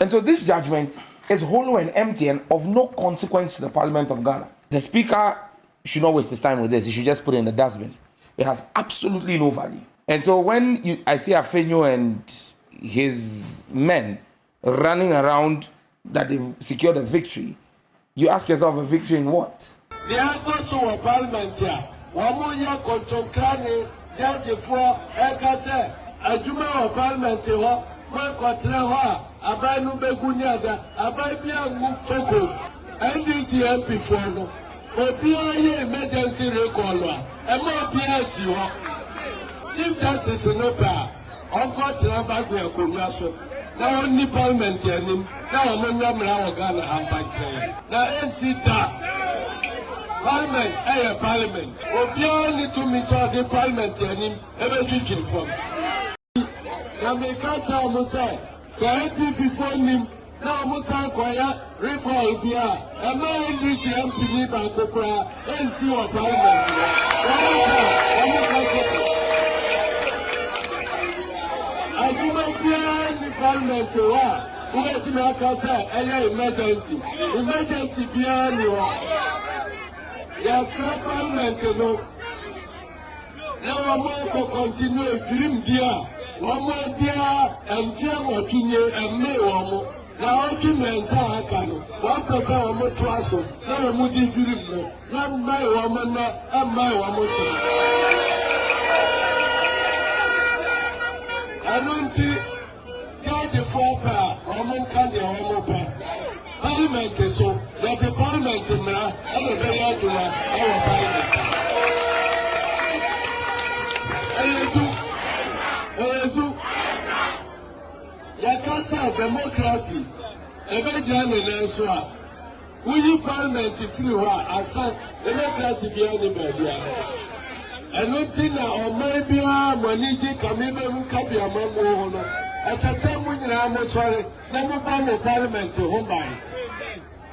And so this judgment is hollow and empty and of no consequence to the Parliament of Ghana. The Speaker should not waste his time with this. He should just put it in the dustbin. It has absolutely no value. And so when I see Afenyo and his men running around that they've secured a victory, you ask yourself, a victory in what? The answer to Parliament here. One more year control judge for Ekase, a Juma of Parliament here, one Quatra, a Banu Beguniada, a Babia Mufoko, NDC MP for no. Obia emergency recall, a more PHU. Chief Justice Nopa, Uncle Trabagua Kumaso. Now only Parliament here, now I'm not Ghana and fight. Now NC Parliament, Parliament. Obia need to meet the Parliament here, every teaching from. Now me catch Musa, so happy before him. Now Musa Koya, recall Bia, a man this MP by Kokra, NC or Parliament. I do not plan the Parliament to work. Who gets me a casa, emergency. Emergency beyond you. Your Parliament, no. Now I'm going to continue a dream, dear. One more dear, and fear what you and me, one more. Now, I can answer a canoe. 1% or more trust. Now I'm with you, dream. Not my woman, and my woman. I don't see Judge Fopa, Roman Candy, or Mopa. Parliament is so that the Parliament in Mara and the very our Parliament. Yakasa democracy, a very journey and we Parliament if you are as democracy behind the media. And not now, or maybe Maniji Kamibam Kabia Mamono. As a someone in our sorry, never bomb of Parliament to home by.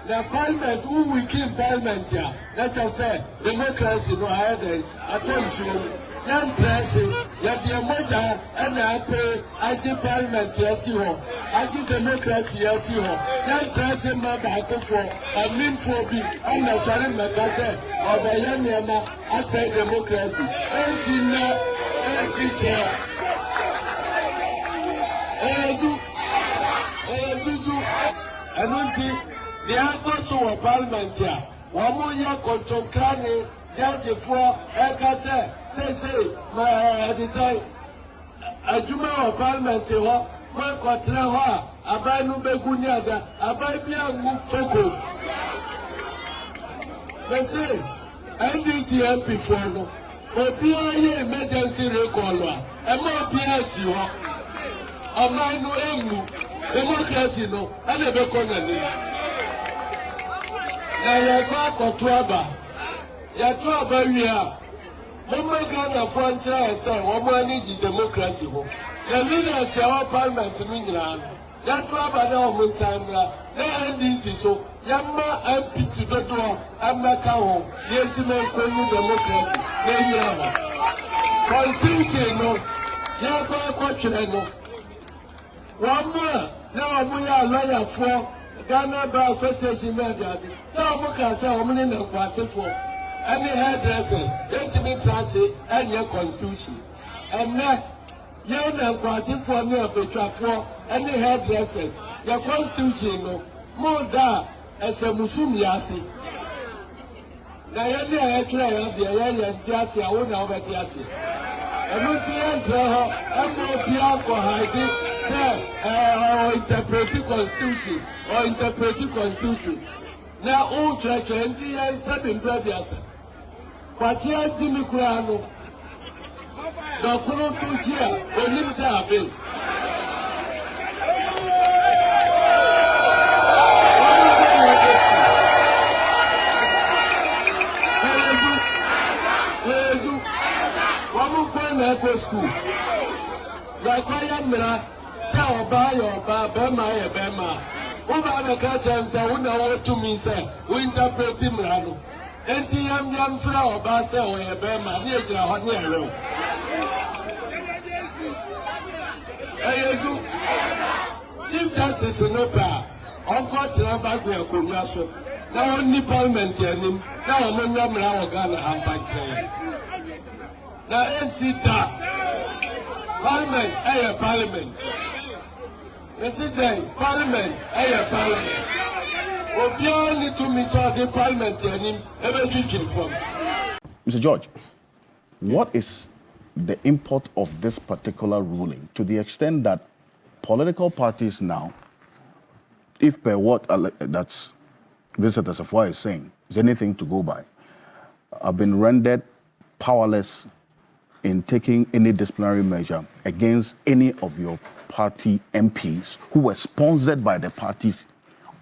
The Parliament, who we keep Parliament here, that's I say, democracy no higher attention. Young Tracy, yet your mother and I pay IG Parliament, yes, you are. IG democracy, yes, you are. Young Tracy, my back for a mean for me, I'm not trying to or by Yanama, I say democracy. And she now, and she chair. And don't think the answer to Parliament here. One more year control Crane, Judge for Ekase. Say, my design. A Juma of Parliament here, one Quatra, a Banu Beguniada, a Babia Mufoko. They say, NDC MP for no. Obia emergency recall, a more PHU, a man no emu, democracy no, and a beconany. Now you're back to Traba. You're Traba, we are. One Ghana franchise, one more need democracy. The leaders of our Parliament in England, that Traba now Munsandra, the NDC so. Yamma MPC do Amaka the ultimate democracy. Constitution no, Yaka Kochino no. One more, now we are lawyer for Ghana Bar Association Media. So we can say women in the party for any hairdressers, intimate transit, and your constitution. And now, young and party for me a picture for any hairdressers, your constitution no, more da. As a Muslim Yasi. Nayani, I try the Ayan Tiasi, I won't know about Tiasi. And when Tianta, I'm not Pianco Heidi, say, interpreting constitution, or interpreting constitution. Now, all church and Tia said in previous. But here, Timmy Kurano, the Kurutusia, when you say, school. Like I am now, so buy your Bama, Bama. Over the catch and say, we know what to mean, sir. We interpret him, Rano. And the young flower, Bassa, or Bama, near the hot near. Chief Justice no pa. Uncle Trump we akunya so. Na only parliament yanim. Na omonwa mra wo Ghana hampa kire. Na NC Parliament, Parliament. President, Parliament, Parliament. Obiara need to meet the Parliament yanim. Mr. George, what is the import of this particular ruling to the extent that political parties now, if per what that's Visitor Safwa is saying, is anything to go by, have been rendered powerless in taking any disciplinary measure against any of your party MPs who were sponsored by the parties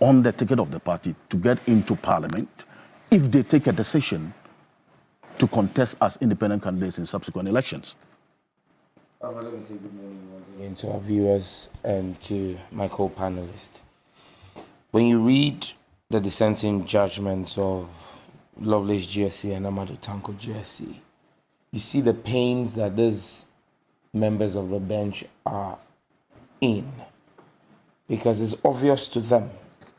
on the ticket of the party to get into parliament if they take a decision to contest as independent candidates in subsequent elections? Let me say good morning once again to our viewers and to my co-panelists. When you read the dissenting judgments of Uselesș GSC and Amadou Tanko GSC, you see the pains that these members of the bench are in, because it's obvious to them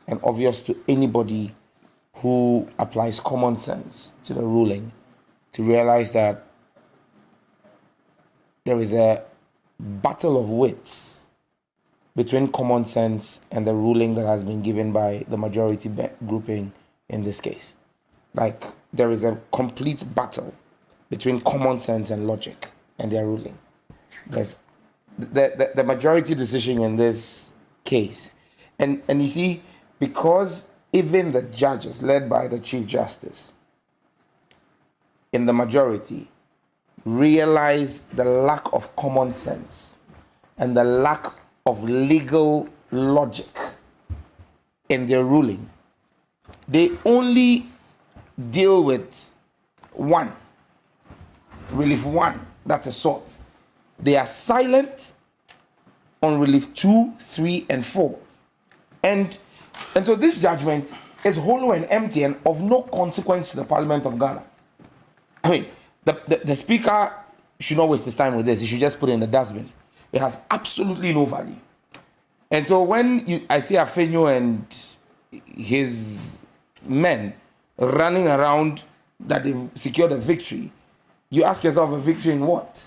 and obvious to anybody who applies common sense to the ruling to realize that there is a battle of wits between common sense and the ruling that has been given by the majority grouping in this case. Like, there is a complete battle between common sense and logic and their ruling. There's the majority decision in this case. And you see, because even the judges led by the Chief Justice in the majority realize the lack of common sense and the lack of legal logic in their ruling, they only deal with one, relief one, that's a sort. They are silent on relief 2, 3, and 4. And so this judgment is hollow and empty and of no consequence to the Parliament of Ghana. I mean, the Speaker should not waste his time with this. He should just put it in the dustbin. It has absolutely no value. And so when I see Afenyo and his men running around that they've secured a victory, you ask yourself, a victory in what?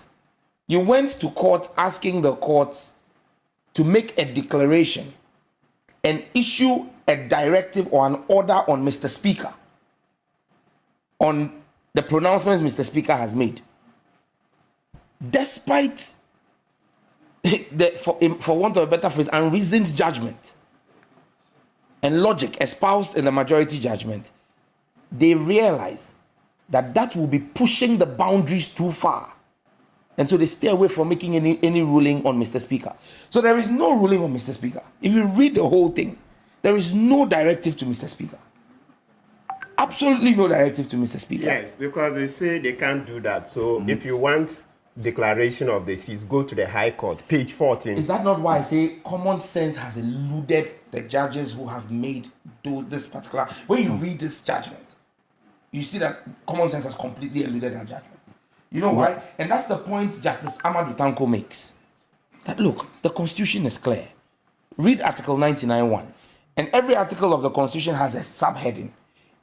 You went to court asking the courts to make a declaration and issue a directive or an order on Mr. Speaker, on the pronouncements Mr. Speaker has made. Despite, for want of a better phrase, unreasoned judgment and logic espoused in the majority judgment, they realize that that will be pushing the boundaries too far. And so they stay away from making any ruling on Mr. Speaker. So there is no ruling on Mr. Speaker. If you read the whole thing, there is no directive to Mr. Speaker. Absolutely no directive to Mr. Speaker. Yes, because they say they can't do that. So if you want declaration of the seats, go to the High Court, page 14. Is that not why I say common sense has eluded the judges who have made this particular... When you read this judgment, you see that common sense has completely eluded that judgment. You know why? And that's the point Justice Amadou Tanko makes. That look, the Constitution is clear. Read Article 99(1). And every article of the Constitution has a subheading.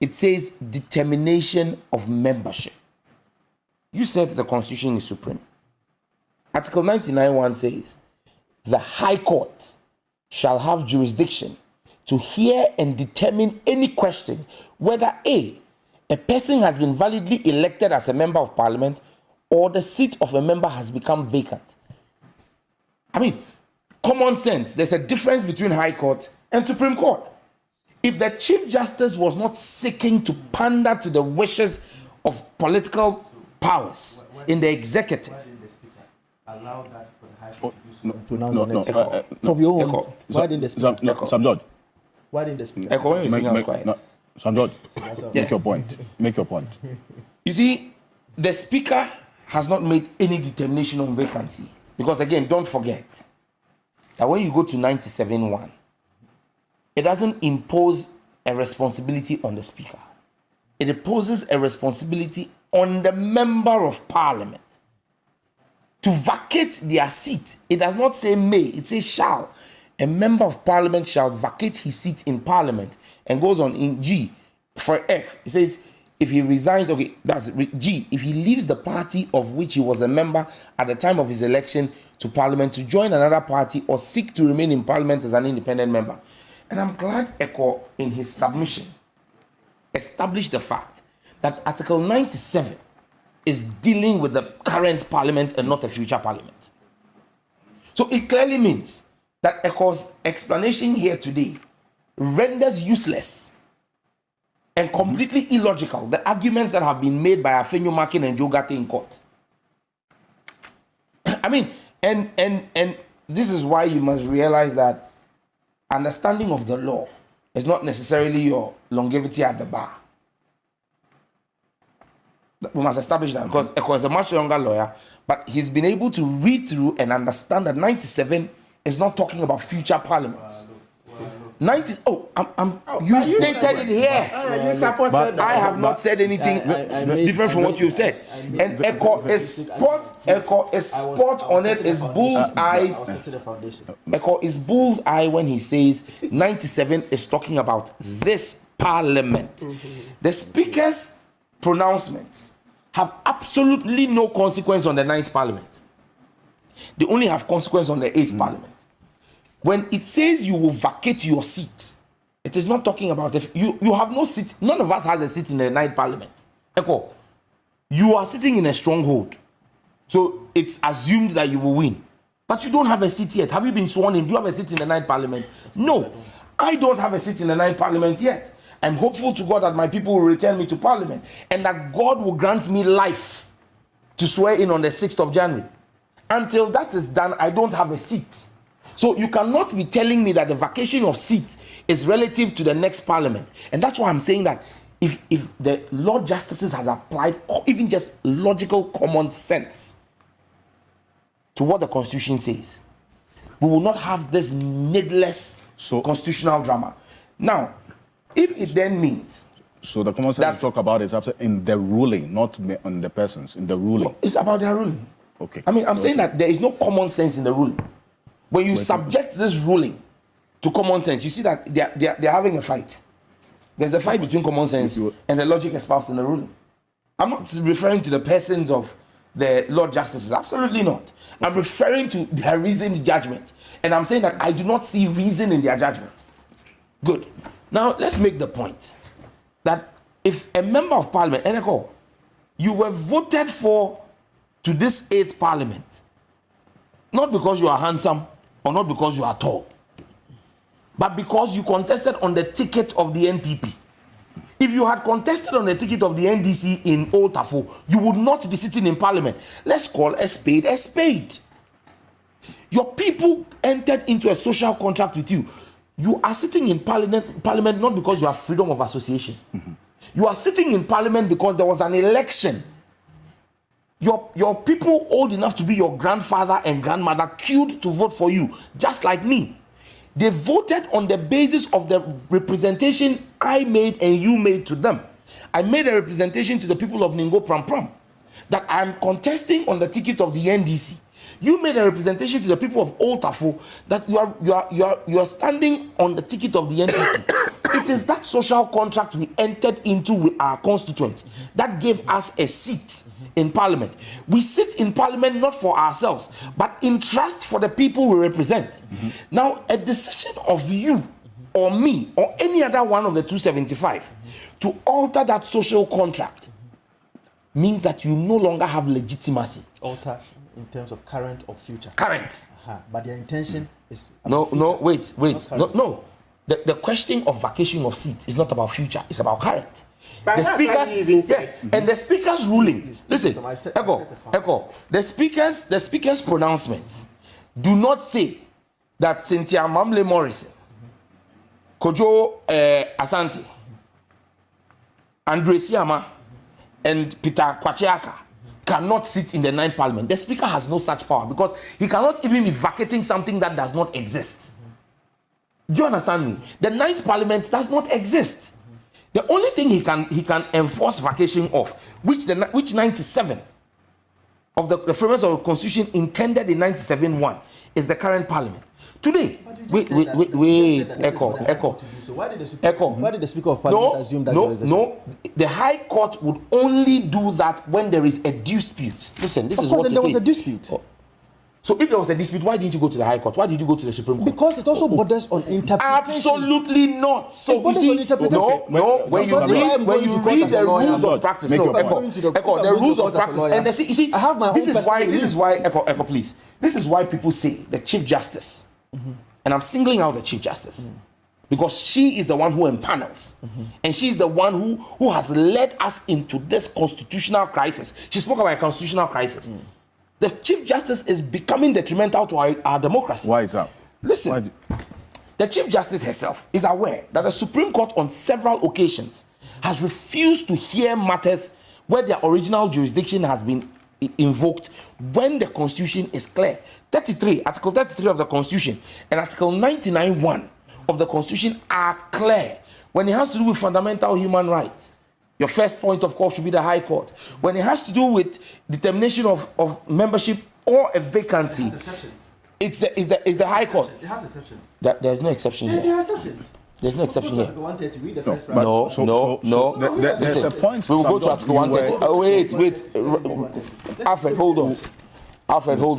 It says determination of membership. You said the Constitution is supreme. Article 99(1) says, the High Court shall have jurisdiction to hear and determine any question whether A person has been validly elected as a member of Parliament or the seat of a member has become vacant. I mean, common sense, there's a difference between High Court and Supreme Court. If the Chief Justice was not seeking to pander to the wishes of political powers in the executive, Why didn't the Speaker allow that for the High Court to pronounce on it? From your own, why didn't the Speaker? Sam George. Why didn't the Speaker? when you speak, I was quiet. Sam George, Yeah. make your point. Make your point. You see, the Speaker has not made any determination on vacancy. Because again, don't forget that when you go to 97(1), it doesn't impose a responsibility on the Speaker. It imposes a responsibility on the Member of Parliament to vacate their seat. It does not say may, it says shall. a member of parliament shall vacate his seat in parliament, and goes on in G. For F, it says, if he resigns, okay, that's G, if he leaves the party of which he was a member at the time of his election to parliament to join another party or seek to remain in parliament as an independent member. And I'm glad Echo, in his submission, established the fact that Article 97 is dealing with the current parliament and not a future parliament. So it clearly means that Echo's explanation here today renders useless and completely illogical the arguments that have been made by Afenyo Makin and Joe Gate in court. I mean, and this is why you must realize that understanding of the law is not necessarily your longevity at the bar. We must establish that because Eko is a much younger lawyer, but he's been able to read through and understand that 97 is not talking about future parliaments. 90. You stated it here. I have not said anything different from what you said. And Echo is spot on it. Is bull's eyes. Echo is bull's eye when he says 97 is talking about this parliament. The speaker's pronouncements have absolutely no consequence on the 9th parliament. They only have consequence on the 8th parliament. When it says you will vacate your seat, it is not talking about if you have no seat. None of us has a seat in the 9th parliament. Echo, you are sitting in a stronghold, so it's assumed that you will win, but you don't have a seat yet. Have you been sworn in? Do you have a seat in the 9th parliament? No, I don't have a seat in the 9th parliament yet. I'm hopeful to God that my people will return me to parliament and that God will grant me life to swear in on the 6th of January. Until that is done, I don't have a seat. So you cannot be telling me that the vacation of seat is relative to the next parliament. And that's why I'm saying that if the Lord Justices has applied even just logical common sense to what the Constitution says, we will not have this needless constitutional drama. Now, if it then means... So the common sense you talk about is in the ruling, not on the persons, in the ruling. It's about their ruling. Okay. I mean, I'm saying that there is no common sense in the ruling. When you subject this ruling to common sense, you see that they're having a fight. There's a fight between common sense and the logic espoused in the ruling. I'm not referring to the persons of the Lord Justices. Absolutely not. I'm referring to their reasoned judgment. And I'm saying that I do not see reason in their judgment. Good. Now, let's make the point that if a member of parliament, Eneko, you were voted for to this 8th parliament, not because you are handsome or not because you are tall, but because you contested on the ticket of the NPP. If you had contested on the ticket of the NDC in Old Tafo, you would not be sitting in parliament. Let's call a spade a spade. Your people entered into a social contract with you. You are sitting in parliament not because you have freedom of association. You are sitting in parliament because there was an election. Your people old enough to be your grandfather and grandmother queued to vote for you, just like me. They voted on the basis of the representation I made and you made to them. I made a representation to the people of Ningo Pram Pram that I'm contesting on the ticket of the NDC. You made a representation to the people of Old Tafo that you are standing on the ticket of the NPP. It is that social contract we entered into with our constituents that gave us a seat in parliament. We sit in parliament not for ourselves, but in trust for the people we represent. Now, a decision of you or me or any other one of the 275 to alter that social contract means that you no longer have legitimacy. Alter in terms of current or future? Current. But their intention is... Wait. No. The question of vacation of seat is not about future, it's about current. The speakers, and the speaker's ruling. Listen, Echo. The speaker's pronouncements do not say that Cynthia Mamle Morrison, Kojo Asante, Andre Siama, and Peter Kwacheaka cannot sit in the 9th parliament. The speaker has no such power because he cannot even be vacating something that does not exist. Do you understand me? The 9th parliament does not exist. The only thing he can enforce vacation of, which 97 of the framers of the Constitution intended in 1971 is the current Parliament. Today, wait, Echo. So why did the Speaker of Parliament assume that No, the High Court would only do that when there is a dispute. Listen, this is what it says. There was a dispute. So if there was a dispute, why didn't you go to the High Court? Why did you go to the Supreme Court? Because it also borders on interpretation. Absolutely not. So it borders on interpretation. No. When you read the rules of practice, Echo, the rules of practice, and you see, I have my this is why, Echo, please. This is why people say the Chief Justice, and I'm singling out the Chief Justice, because she is the one who empanels, and she is the one who has led us into this constitutional crisis. She spoke about a constitutional crisis. The Chief Justice is becoming detrimental to our democracy. Why is that? Listen, the Chief Justice herself is aware that the Supreme Court on several occasions has refused to hear matters where their original jurisdiction has been invoked when the Constitution is clear. Article 33 of the Constitution and Article 99(1) of the Constitution are clear when it has to do with fundamental human rights. Your first point, of course, should be the High Court. When it has to do with determination of membership or a vacancy, it has exceptions. It's the High Court. It has exceptions. There's no exception here. There are exceptions. There's no exception here. Article 130, read the first No. There's a point. We will go to Article 130. Wait. Alfred, hold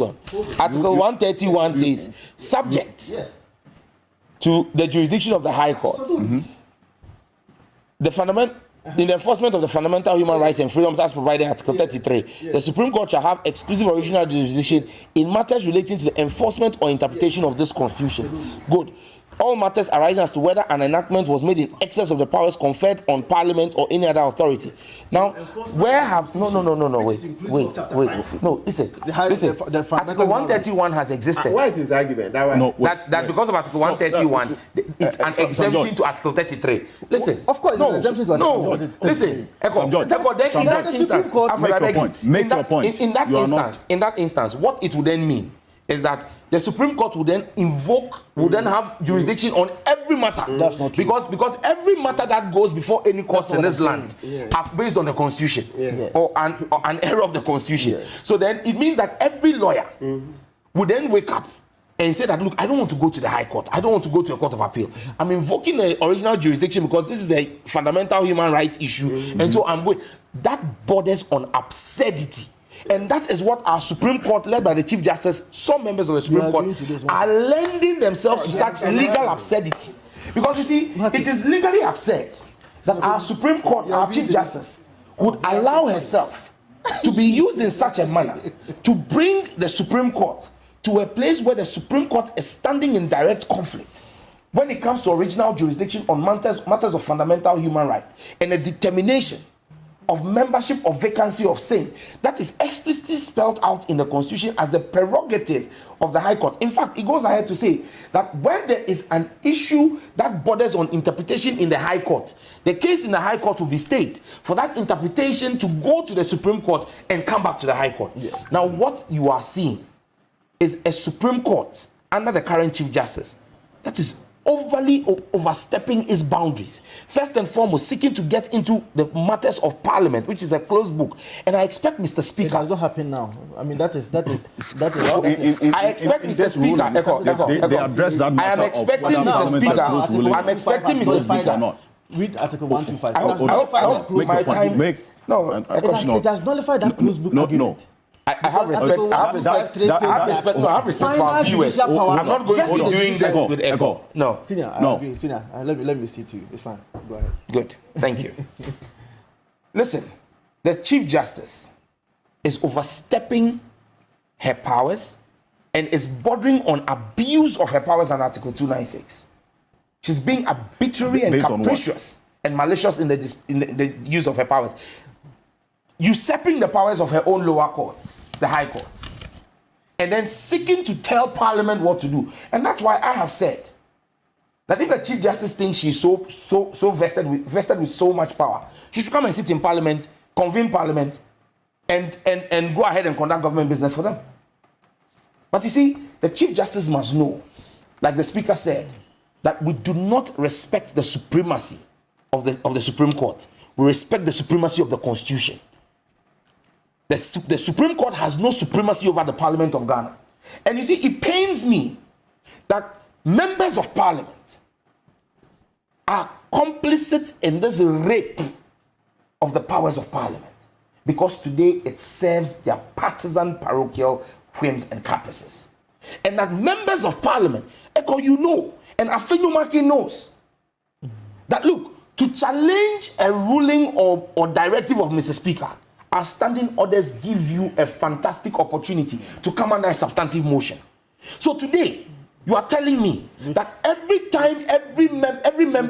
on. Article 131 says, subject to the jurisdiction of the High Court, in the enforcement of the fundamental human rights and freedoms as provided in Article 33, the Supreme Court shall have exclusive original jurisdiction in matters relating to the enforcement or interpretation of this Constitution. Good. All matters arising as to whether an enactment was made in excess of the powers conferred on Parliament or any other authority. Now, where have wait. No, listen. Article 131 has existed. Why is his argument? That because of Article 131, it's an exemption to Article 33. Listen. Of course, it's an exemption to Article 33. Listen. Then in that instance, in that instance, what it would then mean is that the Supreme Court would then have jurisdiction on every matter. That's not true. Because every matter that goes before any court in this land are based on the Constitution or an error of the Constitution. Yes. So then it means that every lawyer would then wake up and say that, look, I don't want to go to the High Court. I don't want to go to a court of appeal. I'm invoking the original jurisdiction because this is a fundamental human rights issue. And so I'm going. That borders on absurdity. And that is what our Supreme Court, led by the Chief Justice, some members of the Supreme Court, are lending themselves to such legal absurdity. Because you see, it is legally absurd that our Supreme Court, our Chief Justice, would allow herself to be used in such a manner to bring the Supreme Court to a place where the Supreme Court is standing in direct conflict when it comes to original jurisdiction on matters of fundamental human rights and a determination of membership or vacancy of same that is explicitly spelled out in the Constitution as the prerogative of the High Court. In fact, it goes ahead to say that when there is an issue that borders on interpretation in the High Court, the case in the High Court will be stayed for that interpretation to go to the Supreme Court and come back to the High Court. Yes. Now, what you are seeing is a Supreme Court under the current Chief Justice that is overly overstepping its boundaries. First and foremost, seeking to get into the matters of Parliament, which is a closed book. And I expect, Mr. Speaker. It has not happened now. I mean, that is. I expect, Mr. Speaker. They address that matter. I am expecting, Mr. Speaker. I'm expecting, Mr. Speaker. Read Article 125. It has nullified that closed book argument. I have respect. I have respect for our viewers. I'm not going to be doing this with Echo. No. Senior, I agree. Senior, let me see to you. It's fine. Go ahead. Good. Thank you. Listen, the Chief Justice is overstepping her powers and is bordering on abuse of her powers under Article 296. She's being arbitrary and capricious and malicious in the use of her powers, usurping the powers of her own lower courts, the High Courts, and then seeking to tell Parliament what to do. And that's why I have said that if the Chief Justice thinks she's so vested with so much power, she should come and sit in Parliament, convene Parliament, and go ahead and conduct government business for them. But you see, the Chief Justice must know, like the Speaker said, that we do not respect the supremacy of the Supreme Court. We respect the supremacy of the Constitution. The Supreme Court has no supremacy over the Parliament of Ghana. And you see, it pains me that members of Parliament are complicit in this rape of the powers of Parliament, because today it serves their partisan parochial whims and caprices. And that members of Parliament, Echo, you know, and Afenyo knows, that look, to challenge a ruling or directive of Mr. Speaker, our standing orders give you a fantastic opportunity to come under a substantive motion. So today, you are telling me that every time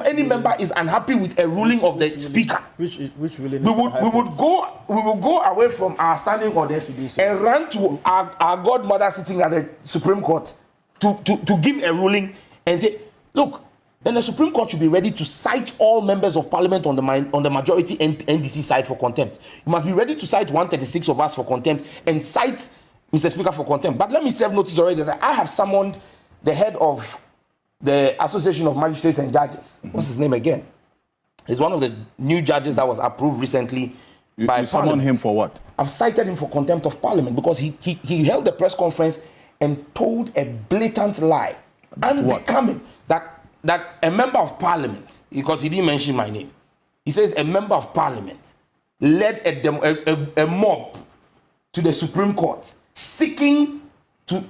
any member is unhappy with a ruling of the Speaker, which really we will go away from our standing orders and run to our godmother sitting at the Supreme Court to give a ruling and say, look, then the Supreme Court should be ready to cite all members of Parliament on the majority NDC side for contempt. You must be ready to cite 136 of us for contempt and cite Mr. Speaker for contempt. But let me serve notice already that I have summoned the head of the Association of Magistrates and Judges. What's his name again? He's one of the new judges that was approved recently by Parliament. You summoned him for what? I've cited him for contempt of Parliament because he held a press conference and told a blatant lie. Unbecoming that a member of Parliament, because he didn't mention my name, he says a member of Parliament led a mob to the Supreme Court seeking to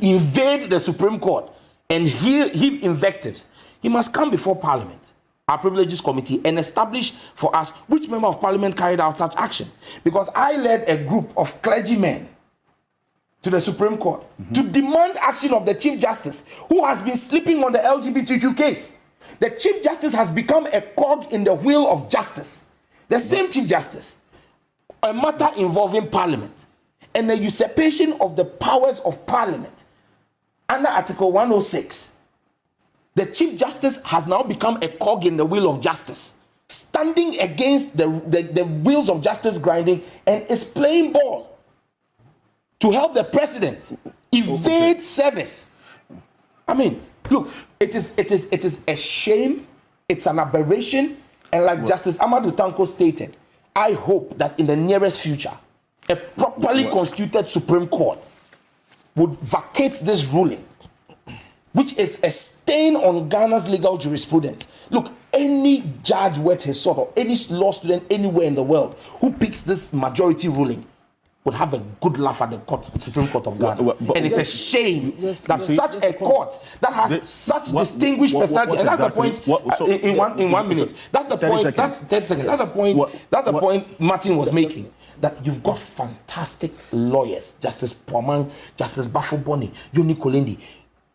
invade the Supreme Court and heave invectives. He must come before Parliament, our Privileges Committee, and establish for us which member of Parliament carried out such action. Because I led a group of clergymen to the Supreme Court to demand action of the Chief Justice, who has been sleeping on the LGBTQ case. The Chief Justice has become a cog in the wheel of justice. The same Chief Justice, a matter involving Parliament and the usurpation of the powers of Parliament under Article 106. The Chief Justice has now become a cog in the wheel of justice, standing against the wheels of justice grinding, and is playing ball to help the president evade service. I mean, look, it is a shame, it's an aberration, and like Justice Amadou Tanko stated, I hope that in the nearest future, a properly constituted Supreme Court would vacate this ruling, which is a stain on Ghana's legal jurisprudence. Look, any judge worth his salt or any law student anywhere in the world who picks this majority ruling would have a good laugh at the Supreme Court of Ghana. And it's a shame that such a court that has such distinguished personality, and that's the point in 1 minute. That's the point. That's 10 seconds. That's the point Martin was making. That you've got fantastic lawyers, Justice Pwamang, Justice Bafo-Boni, Yoni Kolendi.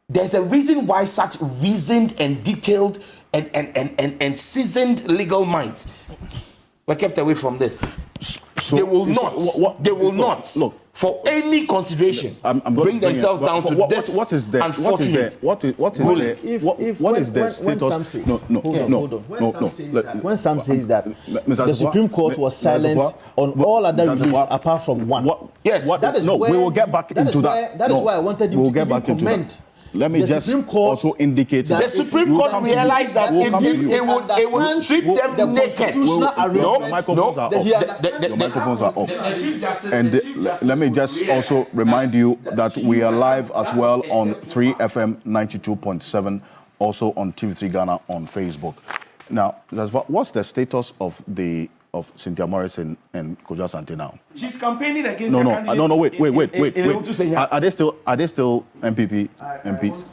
There's a reason why such reasoned and detailed and seasoned legal minds were kept away from this. So they will not, look, for any consideration, bring themselves down to this unfortunate ruling. When Sam says that the Supreme Court was silent on all other reviews apart from one. Yes, we will get back into that. That is why I wanted you to comment. Let me just also indicate that the Supreme Court realized that it would strip them naked. The microphones are off. And let me just also remind you that we are live as well on 3FM 92.7, also on TV3 Ghana on Facebook. Now, what's the status of Cynthia Morris and Kojo Asante now? She's campaigning against the candidate. Wait. Are they still MPs?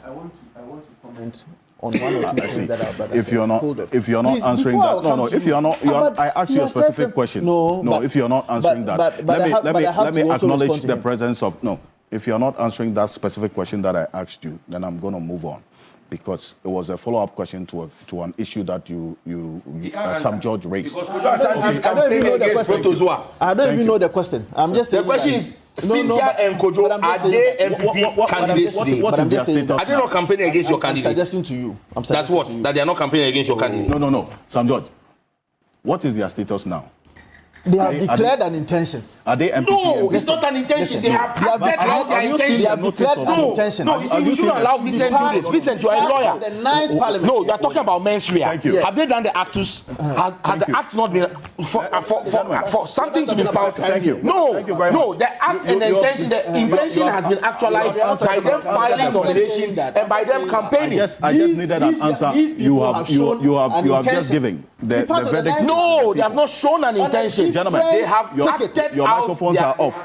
I want to comment on one or two things that our brother said. If you're not answering that, I asked you a specific question. If you're not answering that, let me acknowledge the presence of If you're not answering that specific question that I asked you, then I'm going to move on. Because it was a follow-up question to an issue that Sam George raised. I don't even know the question. I don't even know the question. I'm just saying. The question is, Cynthia and Kojo, are they MPP candidates today? What is their status? Are they not campaigning against your candidate? I'm suggesting to you. That's what? That they are not campaigning against your candidate? No. Sam George, what is their status now? They have declared an intention. Are they MPP? No, it's not an intention. They have acted out their intention. They have declared an intention. No, you see, we shouldn't allow Vincent to do this. Vincent, you are a lawyer. The 9th Parliament. No, you are talking about mens rea. Thank you. Have they done the actus? Has the act not been for something to be found? Thank you. No, Thank you very no. much. The act and the intention has been actualized by them filing nomination and by them campaigning. I just needed an answer. You have just given the verdict. No, they have not shown an intention. Gentlemen, they have acted your out microphones their, are off.